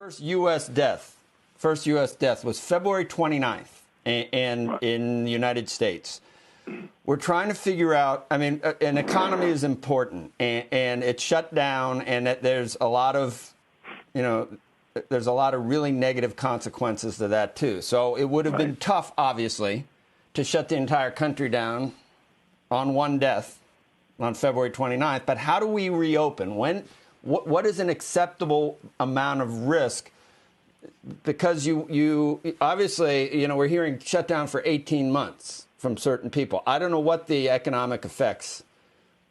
First U.S. death was February 29th and in the United States. We're trying to figure out, I mean, an economy is important, and it's shut down, and there's a lot of, there's a lot of really negative consequences to that, too. So it would have been tough, obviously, to shut the entire country down on one death on February 29th. But how do we reopen? What is an acceptable amount of risk? Because you obviously, we're hearing shut down for 18 months from certain people. I don't know what the economic effects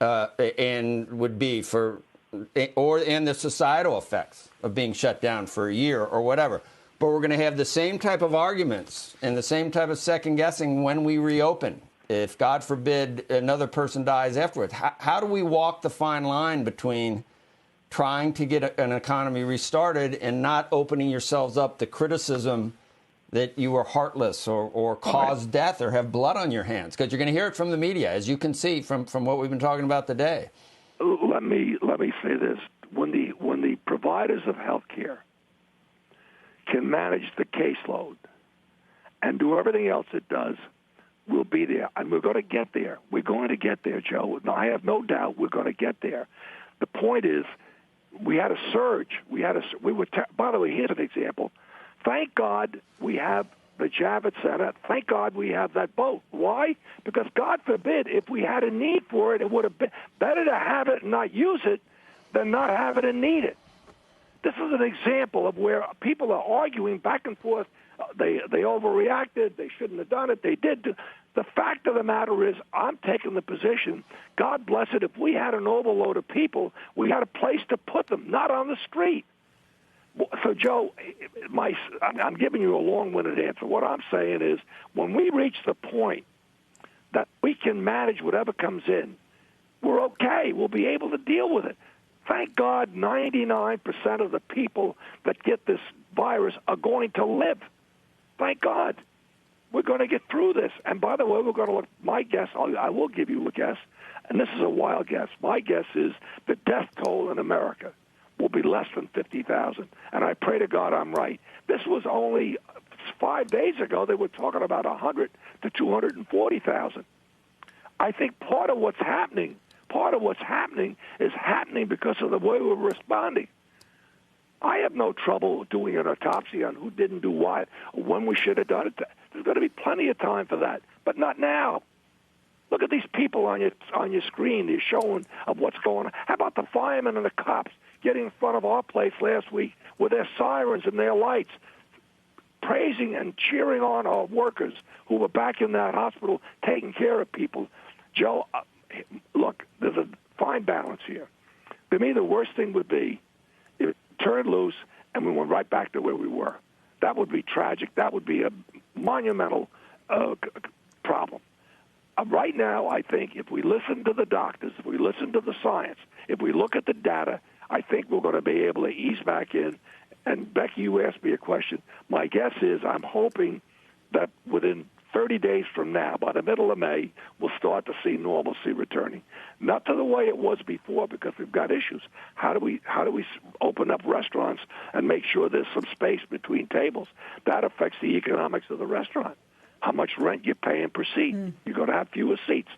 would be and the societal effects of being shut down for a year or whatever. But we're going to have the same type of arguments and the same type of second guessing when we reopen. If, God forbid, another person dies afterwards, how do we walk the fine line between trying to get an economy restarted and not opening yourselves up to criticism that you were heartless or caused death or have blood on your hands? Because you're going to hear it from the media, as you can see from what we've been talking about today. Let me say this. When the providers of health care can manage the caseload and do everything else it does, we'll be there. And we're going to get there. We're going to get there, Joe. No, I have no doubt we're going to get there. The point is, we had a surge. By the way, here's an example. Thank God we have the Javits Center. Thank God we have that boat. Why? Because God forbid, if we had a need for it, it would have been better to have it and not use it than not have it and need it. This is an example of where people are arguing back and forth. They overreacted. They shouldn't have done it. They did. The fact of the matter is, I'm taking the position, God bless it, if we had an overload of people, we had a place to put them, not on the street. So, Joe, I'm giving you a long-winded answer. What I'm saying is, when we reach the point that we can manage whatever comes in, we're okay. We'll be able to deal with it. Thank God 99% of the people that get this virus are going to live. Thank God. We're going to get through this. And by the way, we're going to look, my guess, I will give you a guess, and this is a wild guess. My guess is the death toll in America will be less than 50,000. And I pray to God I'm right. This was only 5 days ago. They were talking about 100 to 240,000. I think part of what's happening is happening because of the way we're responding. I have no trouble doing an autopsy on who didn't do what, or when we should have done it. There's going to be plenty of time for that, but not now. Look at these people on your screen. They're showing of what's going on. How about the firemen and the cops getting in front of our place last week with their sirens and their lights, praising and cheering on our workers who were back in that hospital taking care of people? Joe, look, there's a fine balance here. To me, the worst thing would be if it turned loose and we went right back to where we were. That would be tragic. That would be a monumental problem. Right now, I think if we listen to the doctors, if we listen to the science, if we look at the data, I think we're going to be able to ease back in. And, Becky, you asked me a question. My guess is I'm hoping that within 30 days from now, by the middle of May, we'll start to see normalcy returning. Not to the way it was before, because we've got issues. How do we open up restaurants and make sure there's some space between tables? That affects the economics of the restaurant. How much rent you're paying per seat. You're going to have fewer seats.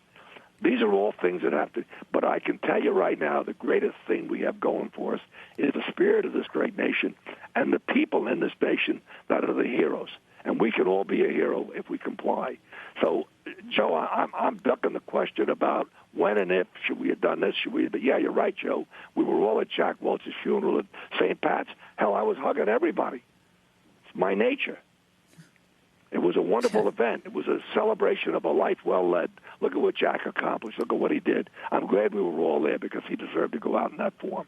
These are all things that have to, but I can tell you right now, the greatest thing we have going for us is the spirit of this great nation and the people in this nation that are the heroes. And we can all be a hero if we comply. So, Joe, I'm ducking the question about when and if should we have done this, but yeah, you're right, Joe. We were all at Jack Welch's funeral at St. Pat's. Hell, I was hugging everybody. It's my nature. It was a wonderful event. It was a celebration of a life well led. Look at what Jack accomplished. Look at what he did. I'm glad we were all there because he deserved to go out in that form.